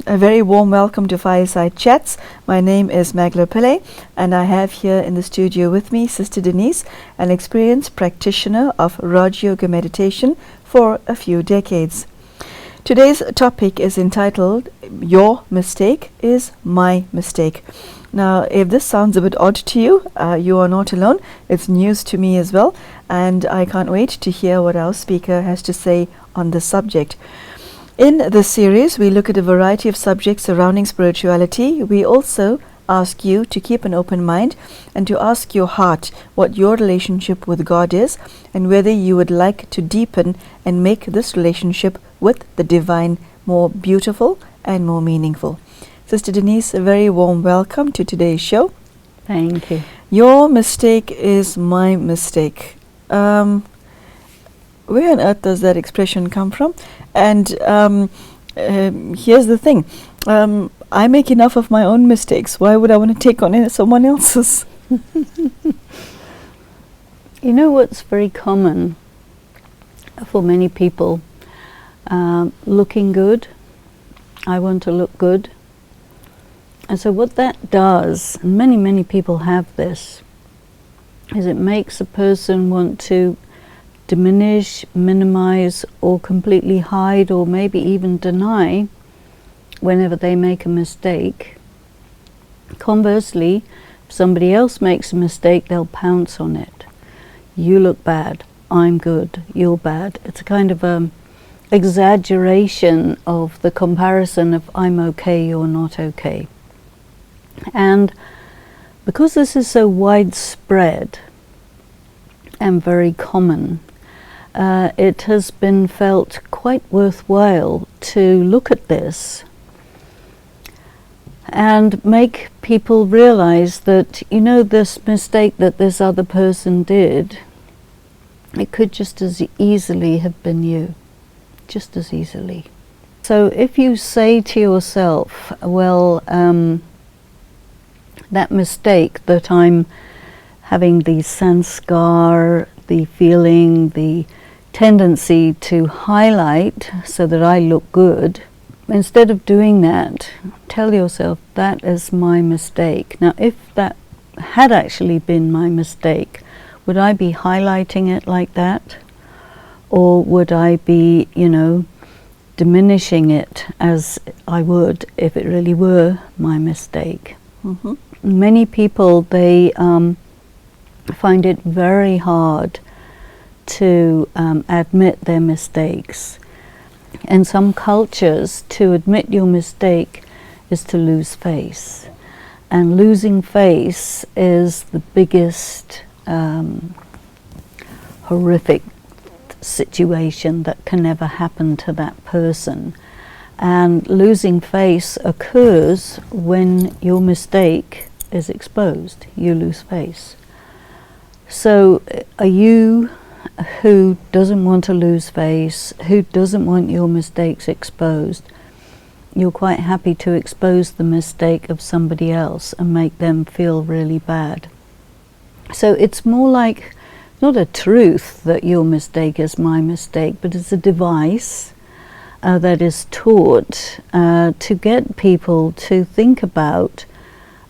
A very warm welcome to Fireside Chats. My name is Magla Pillay, and I have here in the studio with me Sister Denise, an experienced practitioner of Raj Yoga meditation for a few decades. Today's topic is entitled, Your Mistake is My Mistake. Now, if this sounds a bit odd to you, you are not alone. It's news to me as well, and I can't wait to hear what our speaker has to say on this subject. In this series, we look at a variety of subjects surrounding spirituality. We also ask you to keep an open mind and to ask your heart what your relationship with God is and whether you would like to deepen and make this relationship with the divine more beautiful and more meaningful. Sister Denise, a very warm welcome to today's show. Thank you. Your mistake is my mistake. Where on earth does that expression come from? And here's the thing. I make enough of my own mistakes. Why would I want to take on someone else's? You know what's very common for many people? Looking good. I want to look good. And so what that does, and many people have this, is it makes a person want to diminish, minimize, or completely hide, or maybe even deny whenever they make a mistake. Conversely, if somebody else makes a mistake, they'll pounce on it. You look bad, I'm good, you're bad. It's a kind of exaggeration of the comparison of I'm okay, you're not okay. And because this is so widespread and very common, it has been felt quite worthwhile to look at this and make people realize that, you know, this mistake that this other person did, it could just as easily have been you, just as easily. So if you say to yourself, well, that mistake that I'm having the sanskar, the feeling, the tendency to highlight so that I look good, instead of doing that, tell yourself that is my mistake. Now, if that had actually been my mistake, would I be highlighting it like that? Or would I be, diminishing it as I would if it really were my mistake? Mm-hmm. Many people, they find it very hard to admit their mistakes. In some cultures, to admit your mistake is to lose face. And losing face is the biggest horrific situation that can ever happen to that person. And losing face occurs when your mistake is exposed. You lose face. So are you who doesn't want to lose face, who doesn't want your mistakes exposed, you're quite happy to expose the mistake of somebody else and make them feel really bad. So it's more like not a truth that your mistake is my mistake, but it's a device that is taught to get people to think about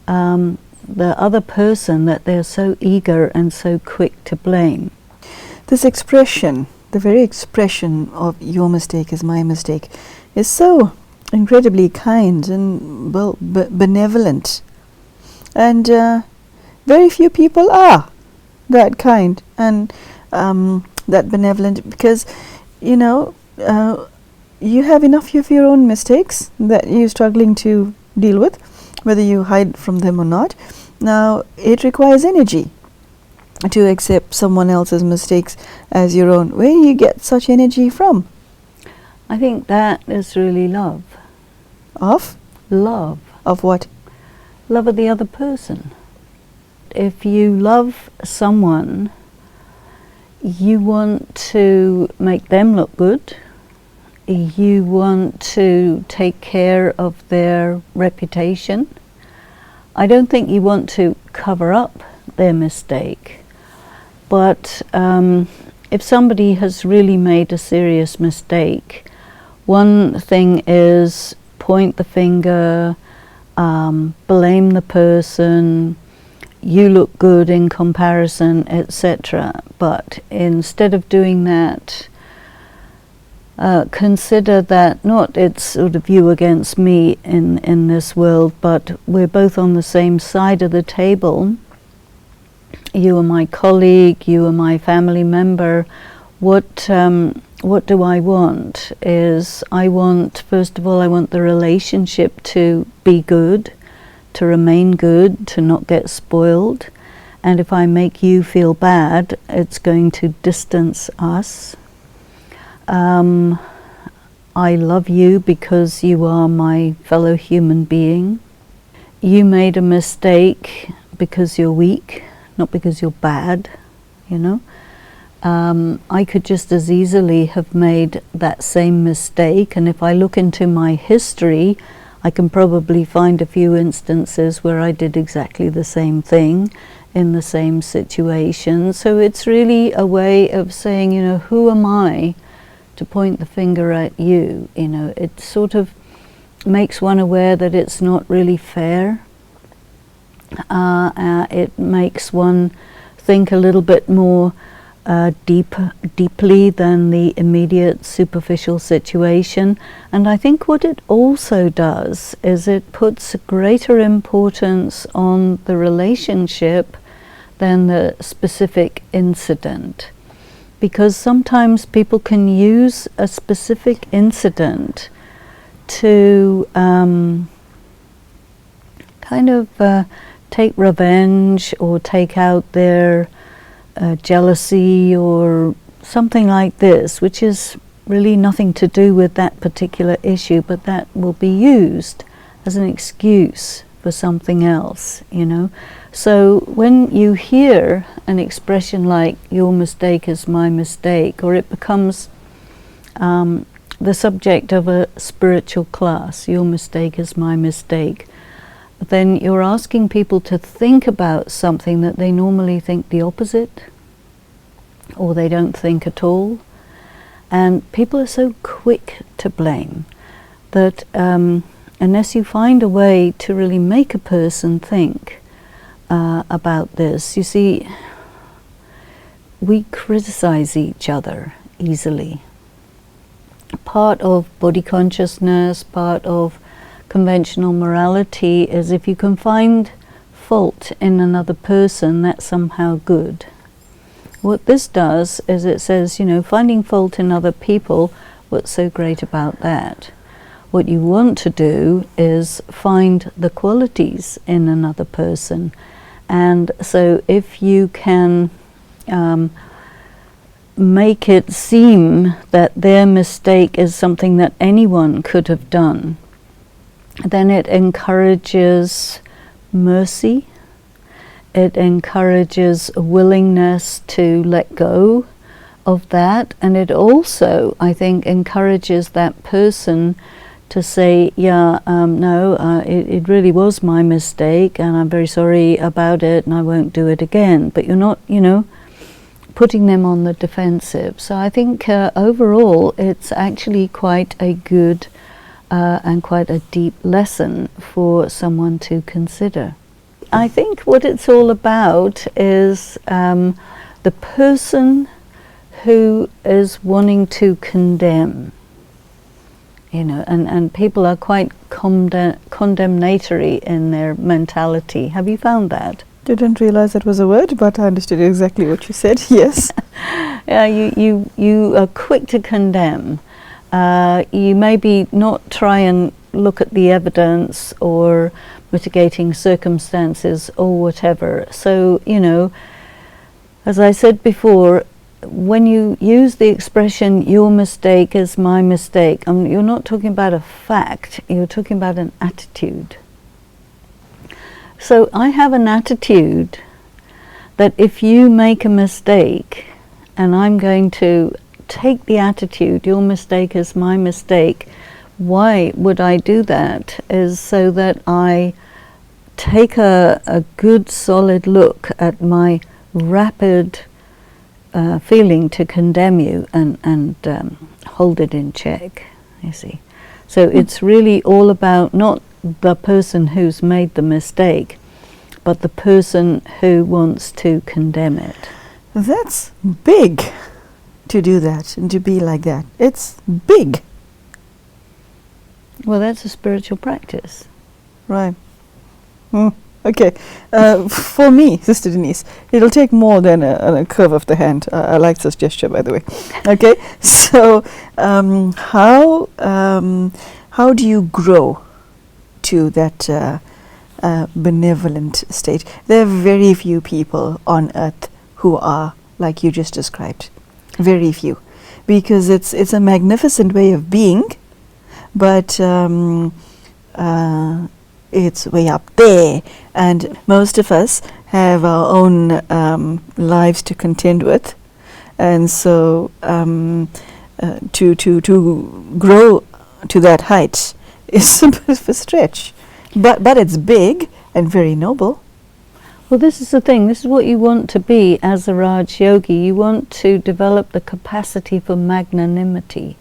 the other person that they're so eager and so quick to blame. This expression, the very expression of your mistake is my mistake, is so incredibly kind and benevolent. And very few people are that kind and that benevolent, because, you have enough of your own mistakes that you're struggling to deal with, whether you hide from them or not. Now, it requires energy to accept someone else's mistakes as your own. Where do you get such energy from? I think that is really love. Of? Love. Of what? Love of the other person. If you love someone, you want to make them look good. You want to take care of their reputation. I don't think you want to cover up their mistake. But if somebody has really made a serious mistake, one thing is point the finger, blame the person, you look good in comparison, etc. But instead of doing that, consider that not it's sort of you against me in this world, but we're both on the same side of the table. You are my colleague, you are my family member. What do I want? First of all, I want the relationship to be good, to remain good, to not get spoiled. And if I make you feel bad, it's going to distance us. I love you because you are my fellow human being. You made a mistake because you're weak, not because you're bad, you know. I could just as easily have made that same mistake, and if I look into my history, I can probably find a few instances where I did exactly the same thing in the same situation. So it's really a way of saying, you know, who am I to point the finger at you? You know, it sort of makes one aware that it's not really fair. It makes one think a little bit more deeply than the immediate superficial situation. And I think what it also does is it puts greater importance on the relationship than the specific incident. Because sometimes people can use a specific incident to kind of take revenge or take out their jealousy or something like this, which is really nothing to do with that particular issue, but that will be used as an excuse for something else, you know. So when you hear an expression like your mistake is my mistake, or it becomes the subject of a spiritual class, your mistake is my mistake, then you're asking people to think about something that they normally think the opposite, or they don't think at all. And people are so quick to blame that unless you find a way to really make a person think about this, you see, we criticize each other easily. Part of body consciousness, part of conventional morality is if you can find fault in another person, that's somehow good. What this does is it says, you know, finding fault in other people, what's so great about that? What you want to do is find the qualities in another person. And so if you can make it seem that their mistake is something that anyone could have done, then it encourages mercy, it encourages a willingness to let go of that, and it also, I think, encourages that person to say, yeah, no, it really was my mistake, and I'm very sorry about it, and I won't do it again. But you're not, you know, putting them on the defensive. So I think overall, it's actually quite a good and quite a deep lesson for someone to consider. I think what it's all about is the person who is wanting to condemn, you know, and people are quite condemnatory in their mentality. Have you found that? Didn't realize that was a word, but I understood exactly what you said. Yes. Yeah, you are quick to condemn. You maybe not try and look at the evidence or mitigating circumstances or whatever. So, you know, as I said before, when you use the expression your mistake is my mistake, you're not talking about a fact, you're talking about an attitude. So I have an attitude that if you make a mistake, and I'm going to take the attitude, your mistake is my mistake. Why would I do that? Is so that I take a good solid look at my rapid feeling to condemn you and hold it in check, you see. So it's really all about not the person who's made the mistake, but the person who wants to condemn it. That's big to do that and to be like that. It's big. Well, that's a spiritual practice. Right. Okay. For me, Sister Denise, it'll take more than a curve of the hand. I like this gesture, by the way. Okay. So, how do you grow to that benevolent state? There are very few people on earth who are like you just described. Very few, because it's a magnificent way of being, but it's way up there, and most of us have our own lives to contend with, and so to grow to that height is a bit of a stretch, but it's big and very noble. Well, this is the thing. This is what you want to be as a Raj Yogi. You want to develop the capacity for magnanimity.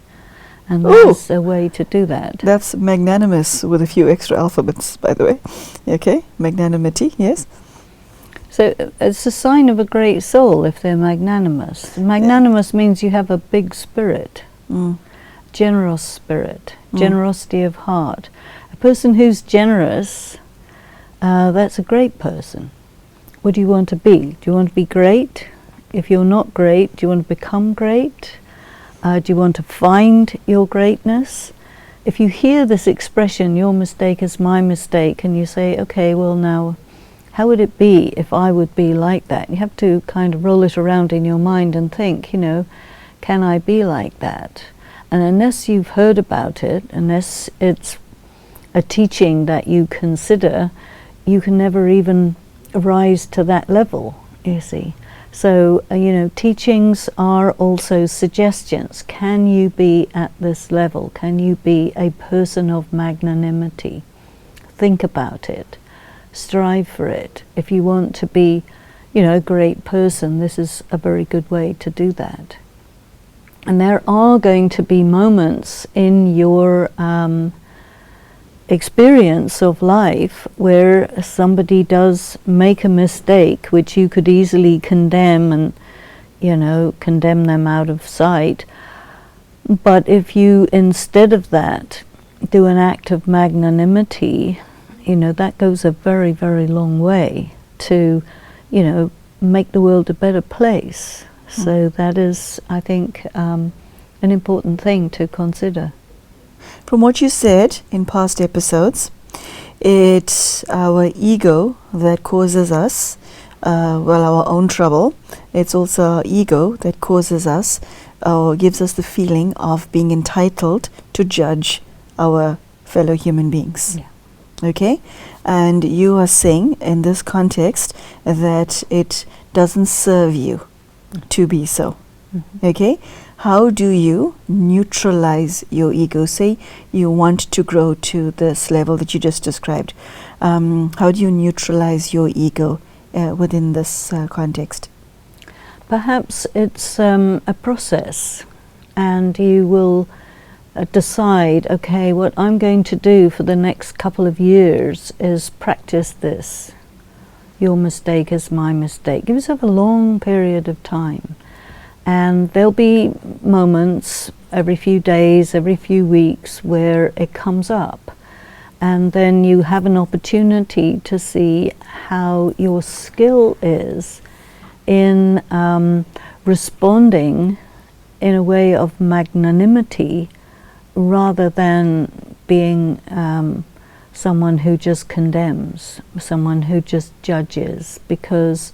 And there's a way to do that. That's magnanimous with a few extra alphabets, by the way. Okay, magnanimity, yes. So it's a sign of a great soul if they're magnanimous. Magnanimous means you have a big spirit, generous spirit, generosity of heart. A person who's generous, that's a great person. What do you want to be? Do you want to be great? If you're not great, do you want to become great? Do you want to find your greatness? If you hear this expression, your mistake is my mistake, and you say, okay, well now, how would it be if I would be like that? You have to kind of roll it around in your mind and think, can I be like that? And unless you've heard about it, unless it's a teaching that you consider, you can never even rise to that level, you see. So, teachings are also suggestions. Can you be at this level? Can you be a person of magnanimity? Think about it. Strive for it. If you want to be, a great person, this is a very good way to do that. And there are going to be moments in your experience of life where somebody does make a mistake which you could easily condemn and condemn them out of sight, but if you instead of that do an act of magnanimity, that goes a very, very long way to make the world a better place. So that is, I think, an important thing to consider. From what you said in past episodes, it's our ego that causes us, our own trouble. It's also our ego that causes us, or gives us the feeling of being entitled to judge our fellow human beings. Yeah. Okay? And you are saying in this context that it doesn't serve you to be so. Okay? How do you neutralize your ego? Say you want to grow to this level that you just described. How do you neutralize your ego within this context? Perhaps it's a process, and you will decide, okay, what I'm going to do for the next couple of years is practice this. Your mistake is my mistake. Give yourself a long period of time. And there'll be moments every few days, every few weeks where it comes up. And then you have an opportunity to see how your skill is in responding in a way of magnanimity rather than being someone who just condemns, someone who just judges, because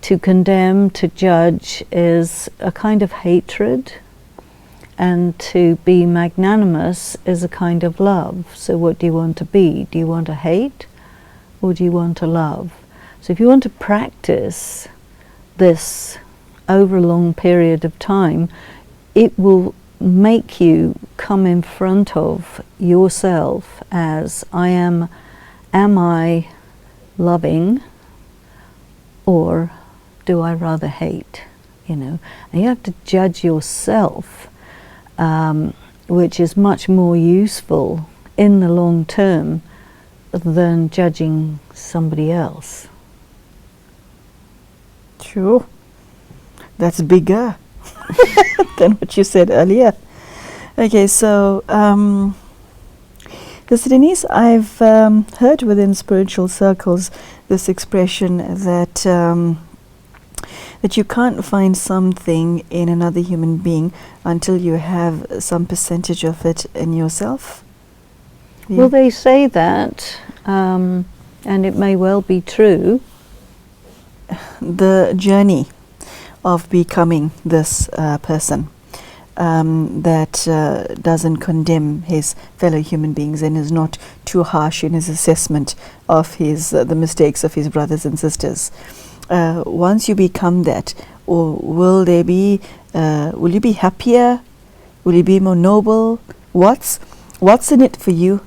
to condemn, to judge is a kind of hatred, and to be magnanimous is a kind of love. So what do you want to be? Do you want to hate, or do you want to love? So if you want to practice this over a long period of time, it will make you come in front of yourself as am I loving, or do I rather hate? And you have to judge yourself which is much more useful in the long term than judging somebody else. Sure. That's bigger than what you said earlier. Okay, so Sister Denise, I've heard within spiritual circles this expression that that you can't find something in another human being until you have some percentage of it in yourself. Yeah. Well, they say that, and it may well be true. The journey of becoming this person that doesn't condemn his fellow human beings and is not too harsh in his assessment of his the mistakes of his brothers and sisters. Once you become that, or will you be happier? Will you be more noble? What's in it for you?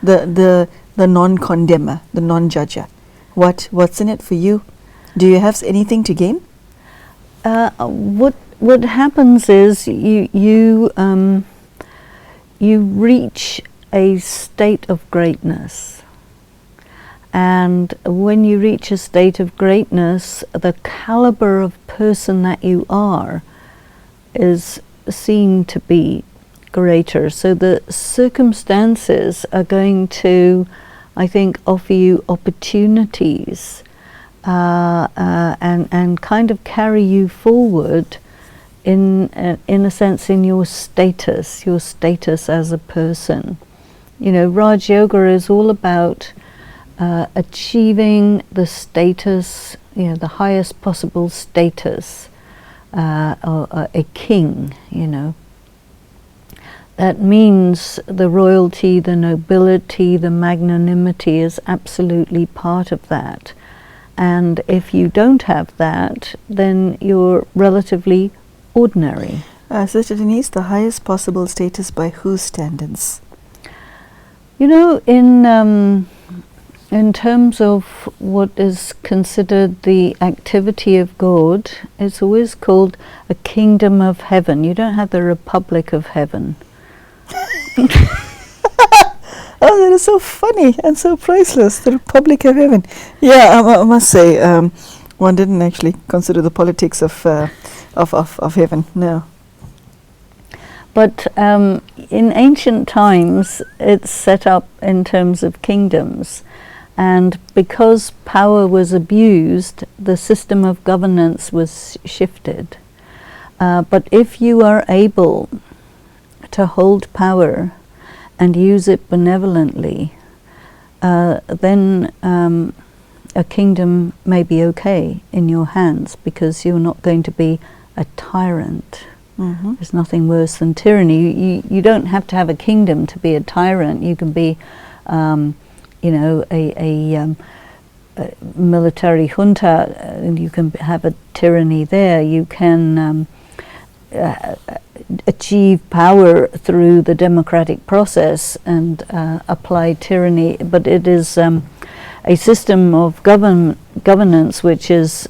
The non-condemner, the non-judger. What's in it for you? Do you have anything to gain? What happens is you reach a state of greatness. And when you reach a state of greatness, the caliber of person that you are is seen to be greater. So the circumstances are going to, I think, offer you opportunities and kind of carry you forward in a sense in your status as a person. You know, Raj Yoga is all about achieving the status, the highest possible status, a king, That means the royalty, the nobility, the magnanimity is absolutely part of that. And if you don't have that, then you're relatively ordinary. Sister Denise, the highest possible status by whose standards? In terms of what is considered the activity of God, it's always called a kingdom of heaven. You don't have the Republic of Heaven. Oh, that is so funny and so priceless. The Republic of Heaven. Yeah, I must say, one didn't actually consider the politics of heaven. No. But in ancient times, it's set up in terms of kingdoms. And because power was abused, the system of governance was shifted. But if you are able to hold power and use it benevolently, then a kingdom may be okay in your hands, because you're not going to be a tyrant. Mm-hmm. There's nothing worse than tyranny. You don't have to have a kingdom to be a tyrant. You can be a military junta, and you can have a tyranny there. You can achieve power through the democratic process and apply tyranny, but it is a system of governance which is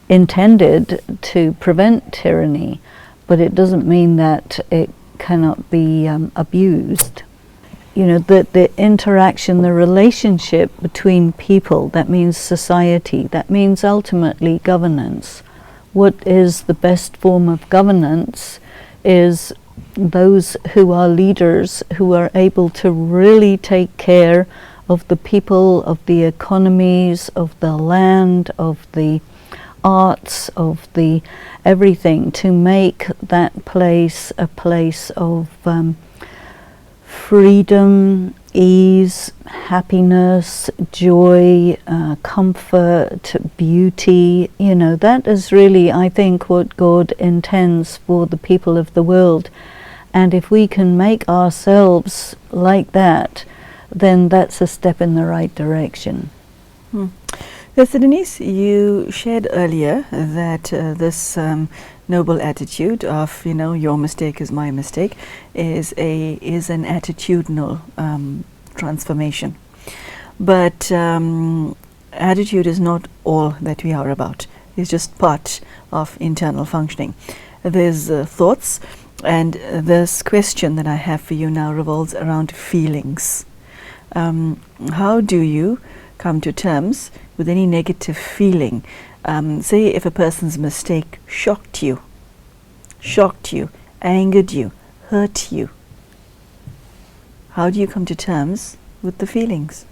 intended to prevent tyranny, but it doesn't mean that it cannot be abused. The interaction, the relationship between people, that means society, that means ultimately governance. What is the best form of governance is those who are leaders, who are able to really take care of the people, of the economies, of the land, of the arts, of the everything, to make that place a place of freedom, ease, happiness, joy, comfort, beauty. That is really, I think, what God intends for the people of the world. And if we can make ourselves like that, then that's a step in the right direction. Sister Denise, you shared earlier that this noble attitude of, your mistake is my mistake, is an attitudinal transformation. But attitude is not all that we are about. It's just part of internal functioning. There's thoughts, And this question that I have for you now revolves around feelings. How do you come to terms with any negative feeling? Say if a person's mistake shocked you, angered you, hurt you. How do you come to terms with the feelings?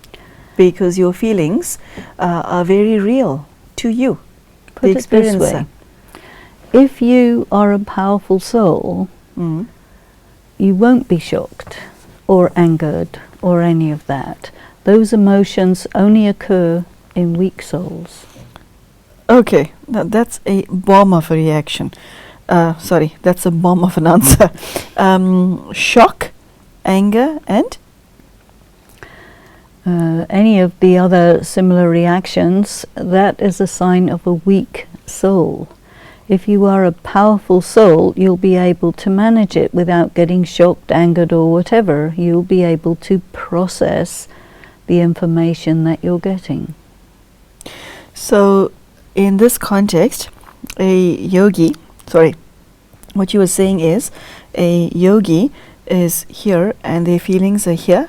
Because your feelings are very real to you. Put it this way. If you are a powerful soul, you won't be shocked or angered or any of that. Those emotions only occur in weak souls. Okay, now that's a bomb of a reaction. Sorry, that's a bomb of an answer. Shock, anger, and? Any of the other similar reactions, that is a sign of a weak soul. If you are a powerful soul, you'll be able to manage it without getting shocked, angered, or whatever. You'll be able to process the information that you're getting. So, in this context, what you were saying is, a yogi is here and their feelings are here.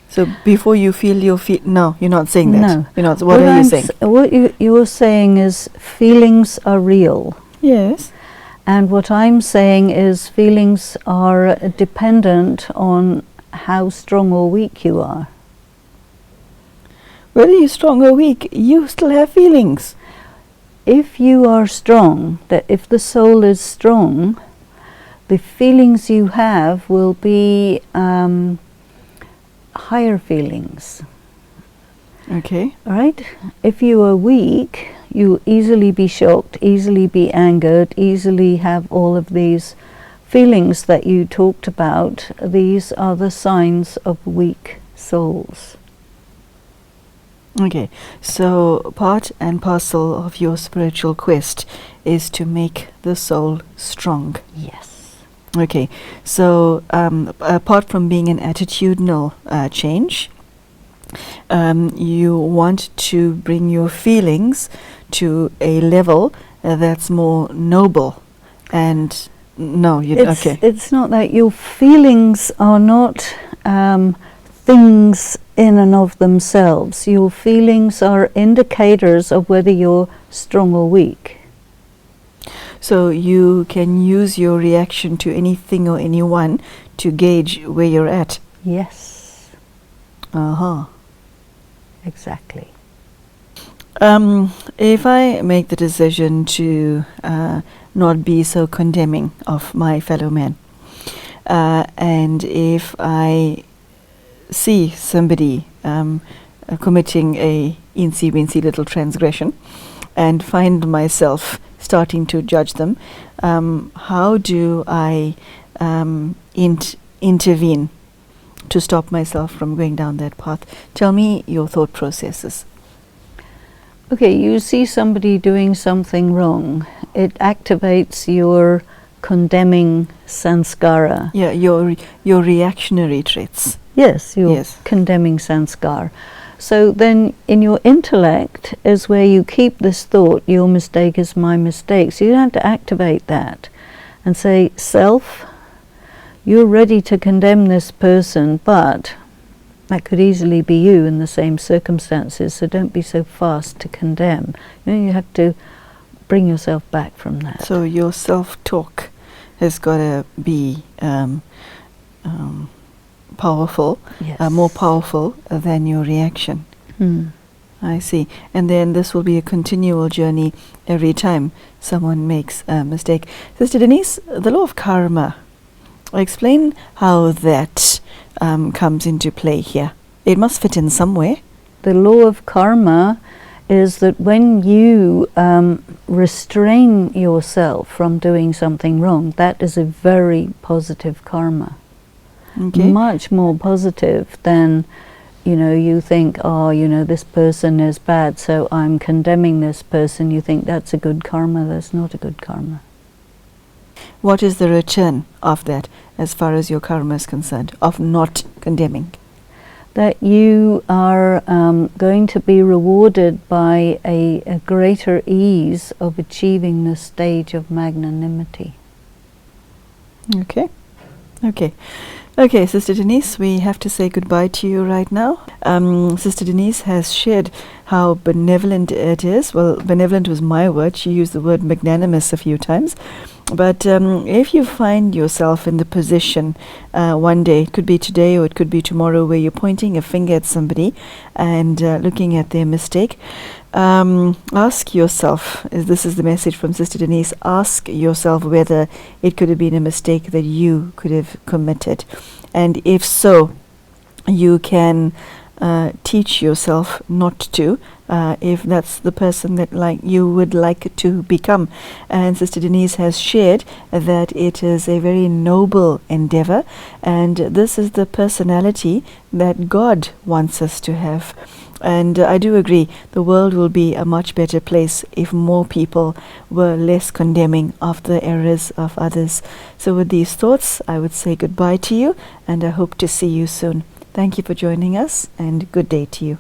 So before you feel your no, you're not saying that. No. You're not. What are you saying? What you're saying is feelings are real. Yes. And what I'm saying is feelings are dependent on how strong or weak you are. Whether you're strong or weak, you still have feelings. If you are strong, that if the soul is strong, the feelings you have will be higher feelings. Okay. Right? If you are weak, you easily be shocked, easily be angered, easily have all of these feelings that you talked about. These are the signs of weak souls. Okay, so part and parcel of your spiritual quest is to make the soul strong. Yes. Okay, so apart from being an attitudinal change, you want to bring your feelings to a level that's more noble. And no, okay. It's not that your feelings are not things in and of themselves. Your feelings are indicators of whether you're strong or weak. So you can use your reaction to anything or anyone to gauge where you're at. Yes. Exactly. If I make the decision to not be so condemning of my fellow man, and if I see somebody committing a incy-wincy little transgression and find myself starting to judge them, how do I intervene to stop myself from going down that path? Tell me your thought processes. Okay, you see somebody doing something wrong. It activates your condemning sanskara. Yeah, your reactionary traits. Yes, your condemning sanskar. So then in your intellect is where you keep this thought, your mistake is my mistake. So you have to activate that and say, self, you're ready to condemn this person, but that could easily be you in the same circumstances, so don't be so fast to condemn. You have to bring yourself back from that. So your self-talk has got to be powerful, Yes. more powerful than your reaction. I see. And then this will be a continual journey every time someone makes a mistake. Sister Denise, the law of karma, explain how that comes into play here. It must fit in somewhere. The law of karma is that when you restrain yourself from doing something wrong, that is a very positive karma. Okay. Much more positive than, you think, this person is bad, so I'm condemning this person. You think that's a good karma. That's not a good karma. What is the return of that as far as your karma is concerned, of not condemning? That you are going to be rewarded by a greater ease of achieving the stage of magnanimity. Okay. Okay. Okay, Sister Denise, we have to say goodbye to you right now. Sister Denise has shared how benevolent it is. Well, benevolent was my word. She used the word magnanimous a few times. But if you find yourself in the position one day, it could be today or it could be tomorrow, where you're pointing a finger at somebody and looking at their mistake, ask yourself, this is the message from Sister Denise, ask yourself whether it could have been a mistake that you could have committed. And if so, you can teach yourself not to, if that's the person that you would like to become. And Sister Denise has shared that it is a very noble endeavor, and this is the personality that God wants us to have. And I do agree, the world will be a much better place if more people were less condemning of the errors of others. So with these thoughts, I would say goodbye to you, and I hope to see you soon. Thank you for joining us, and good day to you.